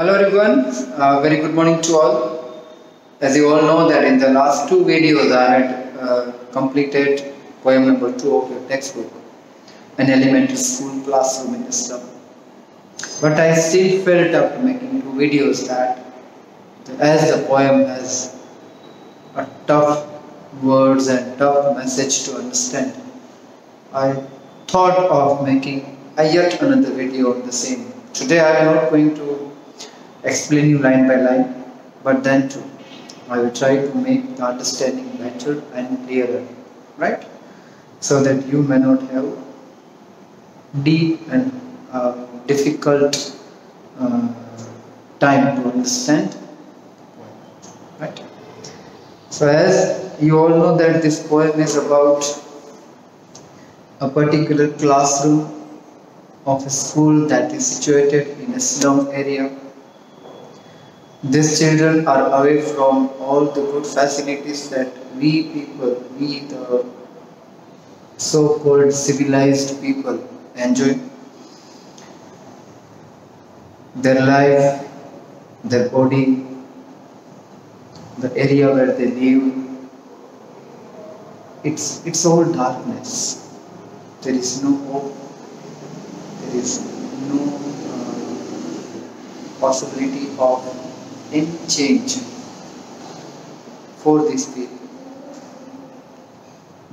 Hello everyone, very good morning to all. As you all know that in the last two videos I had completed poem number 2 of your textbook, an elementary school classroom in Islam. But I still felt after making two videos that as the poem has a tough words and tough message to understand, I thought of making a yet another video on the same. Today I am not going to explain you line by line, but then too, I will try to make the understanding better and clearer, right? So that you may not have deep and difficult time to understand, right? So as you all know that this poem is about a particular classroom of a school that is situated in a slum area. These children are away from all the good facilities that we the so-called civilized people enjoy. Their life, their body, the area where they live, it's all darkness. There is no hope. There is no possibility of any change for these people.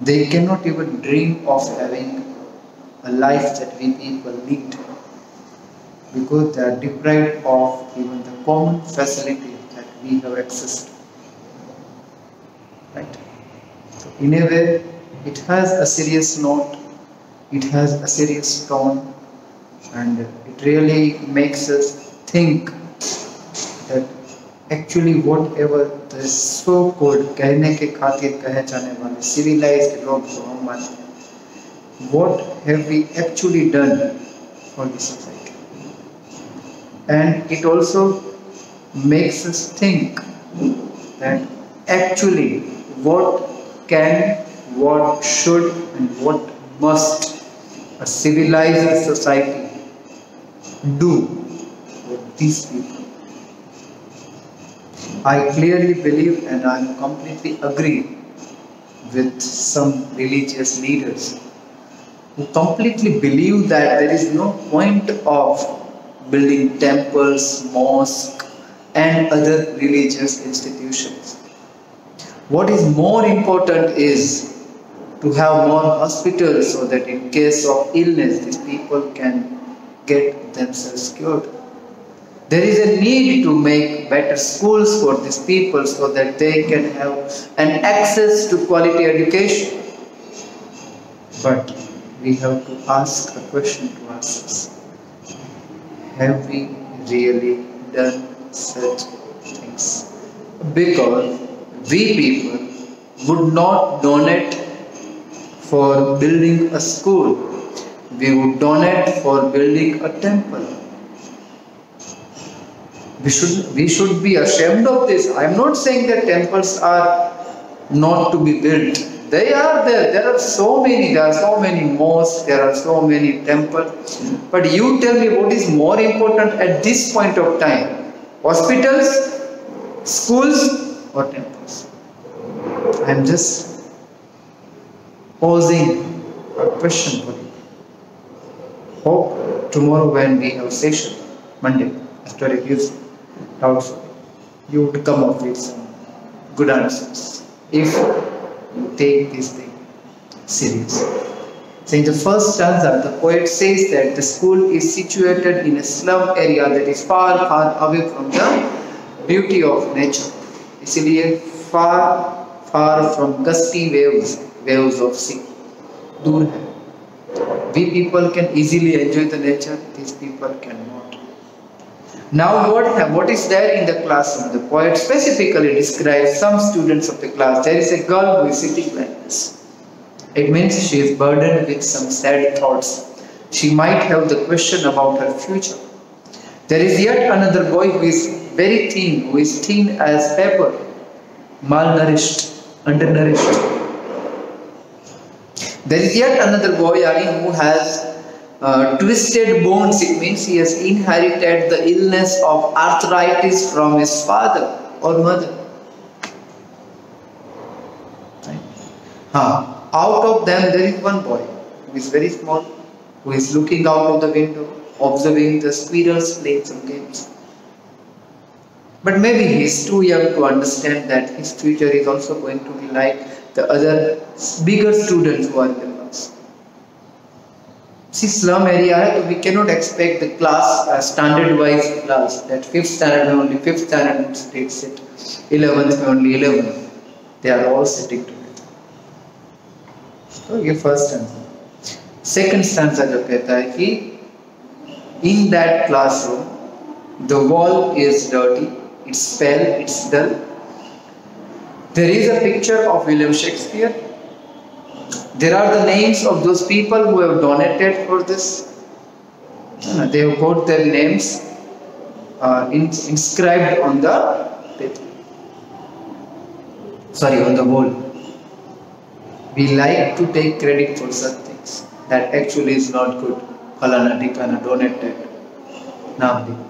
They cannot even dream of having a life that we people lead because they are deprived of even the common facility that we have access to. Right? So in a way, it has a serious note, it has a serious tone, and it really makes us think that actually whatever the so-called कहने के खातिर कहे जाने वाले civilized लोग जो हम मानते हैं, what have we actually done for the society? And it also makes us think that actually what can, what should, and what must a civilized society do for these people. I clearly believe and I completely agree with some religious leaders who completely believe that there is no point of building temples, mosques and other religious institutions. What is more important is to have more hospitals so that in case of illness these people can get themselves cured. There is a need to make better schools for these people so that they can have an access to quality education. But we have to ask a question to ourselves. Have we really done such things? Because we people would not donate for building a school. We would donate for building a temple. We should be ashamed of this. I am not saying that temples are not to be built. They are there. There are so many. There are so many mosques. There are so many temples. But you tell me what is more important at this point of time? Hospitals, schools, or temples? I am just posing a question for you. Hope tomorrow when we have session, Monday, after reviews, doubtful, you would come up with some good answers if you take this thing seriously. So in the first stanza, the poet says that the school is situated in a slum area that is far, far away from the beauty of nature. इसलिए far, far from gusty waves of sea. दूर है. We people can easily enjoy the nature, these people cannot. Now what is there in the classroom? The poet specifically describes some students of the class. There is a girl who is sitting like this. It means she is burdened with some sad thoughts. She might have the question about her future. There is yet another boy who is very thin, who is thin as paper, malnourished, undernourished. There is yet another boy who has Twisted bones, it means he has inherited the illness of arthritis from his father or mother. Right? Out of them there is one boy who is very small, who is looking out of the window, observing the squirrels playing some games. But maybe he is too young to understand that his future is also going to be like the other bigger students who are in the class. See, slum area hai, so we cannot expect the class, standard-wise class, that 5th standard only 5th standard would sit, 11th only 11th. They are all sitting together. So, ये first stanza. Second stanza जो कहता है कि in that classroom, the wall is dirty, it's pale, it's dull. There is a picture of William Shakespeare. There are the names of those people who have donated for this. They have got their names inscribed on the paper. Sorry, on the wall. We like to take credit for such things. That actually is not good. Falana Tikana donated. Naam.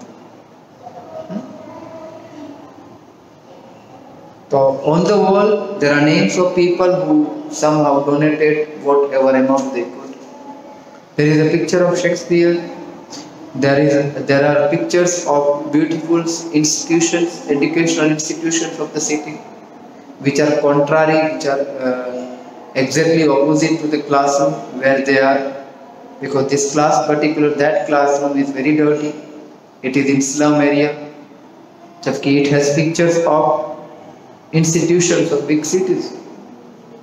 So on the wall there are names of people who somehow donated whatever amount they could. There is a picture of Shakespeare. There are pictures of beautiful institutions, educational institutions of the city, which are contrary, which are exactly opposite to the classroom where they are, because this that classroom is very dirty. It is in slum area. Jabki it has pictures of institutions of big cities.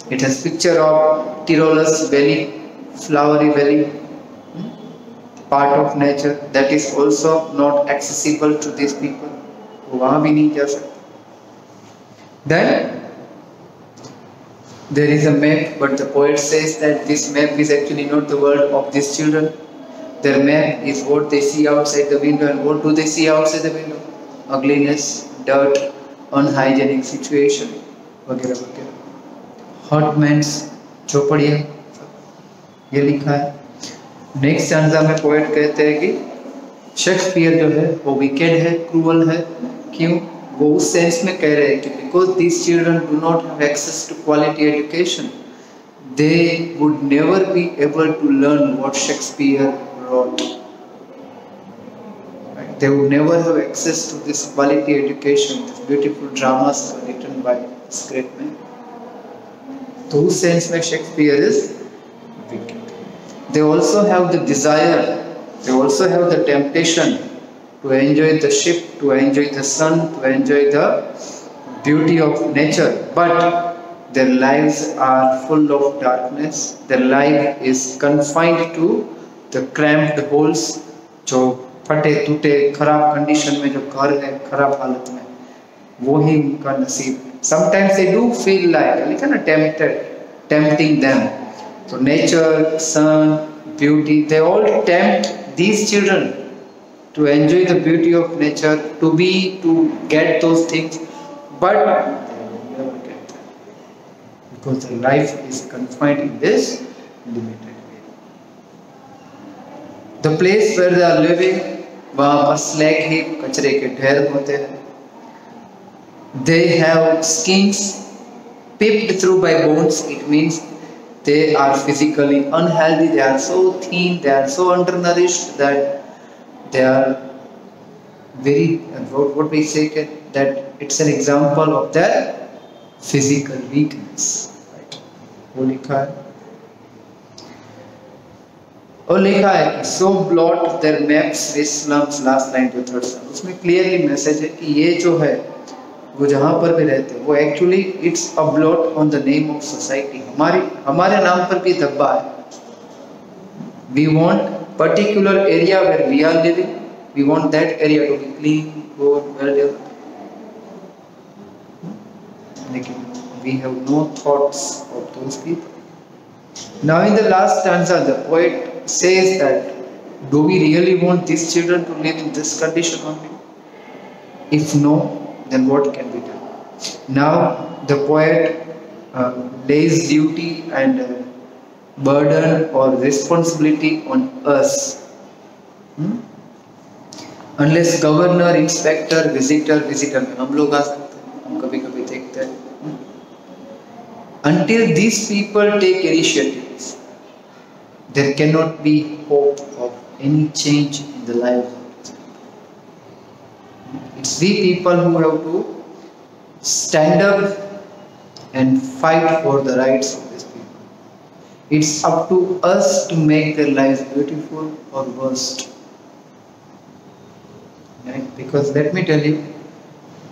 It has picture of Tirolus Valley, flowery valley, part of nature that is also not accessible to these people. वहाँ भी नहीं जा सकते. Then there is a map, but the poet says that this map is actually not the world of these children. Their map is what they see outside the window, and what do they see outside the window? Ugliness, dirt, unhygienic situation, वगैरह वगैरह. हॉटमैन्स, चौपड़ियाँ, ये लिखा है. Next stanza में poet कहते हैं कि Shakespeare जो है वो विकेड है, क्रूअल है. क्यों? वो उस सेंस में कह रहे हैं कि because this children do not have access to quality education, they would never be able to learn what Shakespeare wrote. Right? They would never have access to this quality education, these beautiful dramas written by this great man. So, whose sense में Shakespeare is wicked. They also have the desire, they also have the temptation to enjoy the ship, to enjoy the sun, to enjoy the beauty of nature, but their lives are full of darkness. Their life is confined to the cramped holes, जो फटे टूटे खराब condition में जो घर है, खराब हालत में, वो ही उनका नसीब. Sometimes they do feel like tempting them. So nature, sun, beauty, they all tempt these children to enjoy the beauty of nature, to get those things, but because their life is confined in this limited way. The place where they are living, वहाँ पर slag heap, कचरे के ढेर होते हैं. They have skins picked through by bones. It means they are physically unhealthy. They are so thin, they are so undernourished that they are very, what we say, that it's an example of their physical weakness. Right? वो लिखा है. और लिखा है so blot their maps with slums, last line to third slum. उसमें clearly message है कि ये जो है वो जहाँ पर भी रहते हैं वो actually it's a blot on the name of society. हमारे नाम पर भी धब्बा है. We want particular area where we are living. We want that area to be clean, good, well developed. We have no thoughts of those people. Now in the last stanza, the poet says that, do we really want these children to live in this condition only? If no, then what can be done? Now the poet lays duty and burden or responsibility on us. Unless governor, inspector, visitor में हम लोग आ सकते हैं, हम कभी कभी देखते हैं. Until these people take initiatives, there cannot be hope of any change in the lives of these people. It's we people who have to stand up and fight for the rights of these people. It's up to us to make their lives beautiful or worst. Right? Because let me tell you,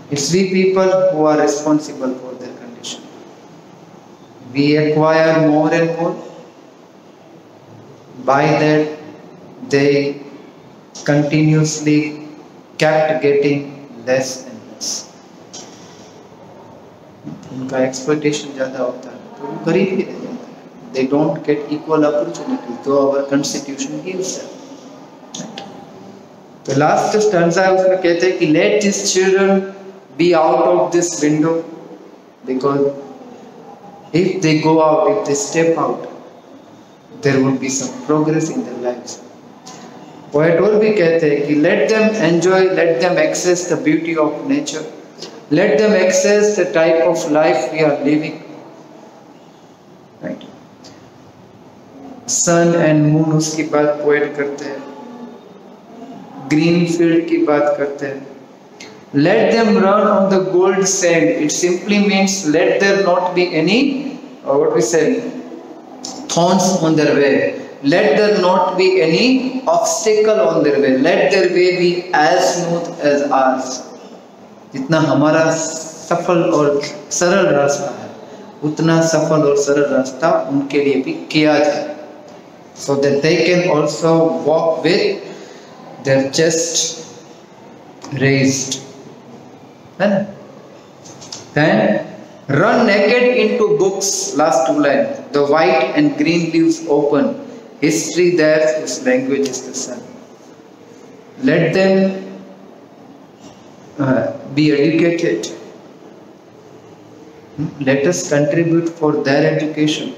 it's we people who are responsible for their condition. We acquire more and more. By that, they continuously kept getting less and less. उनका exploitation ज़्यादा होता है, तो वो गरीब ही रह जाते हैं. They don't get equal opportunity, though our constitution gives them. तो लास्ट स्टैंजा है उसमें कहते हैं कि let these children be out of this window, because if they go out, if they step out, there would be some progress in their lives. Poet और भी कहते हैं कि let them enjoy, let them access the beauty of nature, let them access the type of life we are living. Right? Sun and moon उसकी बात poet करते हैं, green field की बात करते हैं. Let them run on the gold sand. It simply means let there not be any, what we say, thorns on their way. Let there not be any obstacle on their way. Let their way be as smooth as ours. जितना हमारा सफल और सरल रास्ता है, उतना सफल और सरल रास्ता उनके लिए भी किया जाए, so that they can also walk with their chest raised. Then run naked into books. Last two lines. The white and green leaves open. History there, whose language is the sun. Let them be educated. Let us contribute for their education.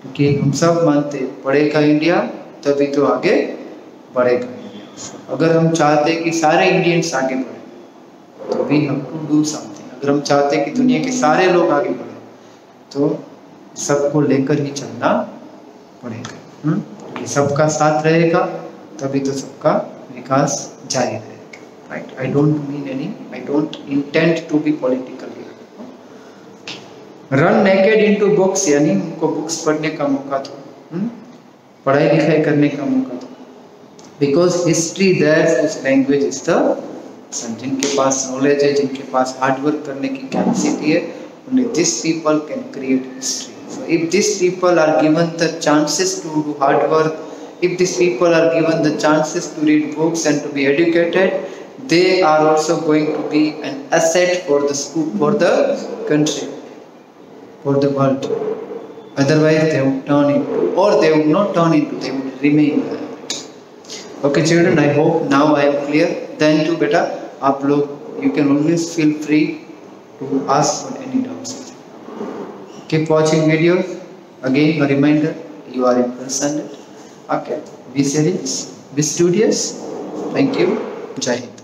क्योंकि हम सब मानते पढ़ेगा India तभी तो आगे बढ़ेगा. अगर हम चाहते कि सारे इंडियंस आगे बढ़े, तो we have to do something. अगर हम चाहते कि दुनिया के सारे लोग आगे बढ़े, तो सबको लेकर ही चलना पड़ेगा. कि सबका साथ रहेगा तभी तो सबका विकास जारी रहेगा. Right? I don't intend to be political here. Run naked into books, यानी उनको बुक्स पढ़ने का मौका दो, पढ़ाई लिखाई करने का मौका दो. Because history there, whose language is the sun. जिनके पास knowledge है, जिनके पास hard work करने की capacity है, only these people can create history. So if these people are given the chances to do hard work, if these people are given the chances to read books and to be educated, they are also going to be an asset for the school, for the country, for the world. Otherwise they would turn into, or they would not turn into, they would remain there. Okay children, I hope now I am clear. Then too beta, आप लोग, you can always feel free to ask for any doubts. Keep watching videos. Again a reminder, you are in person. Okay, be serious, be studious. Thank you. Jai Hind.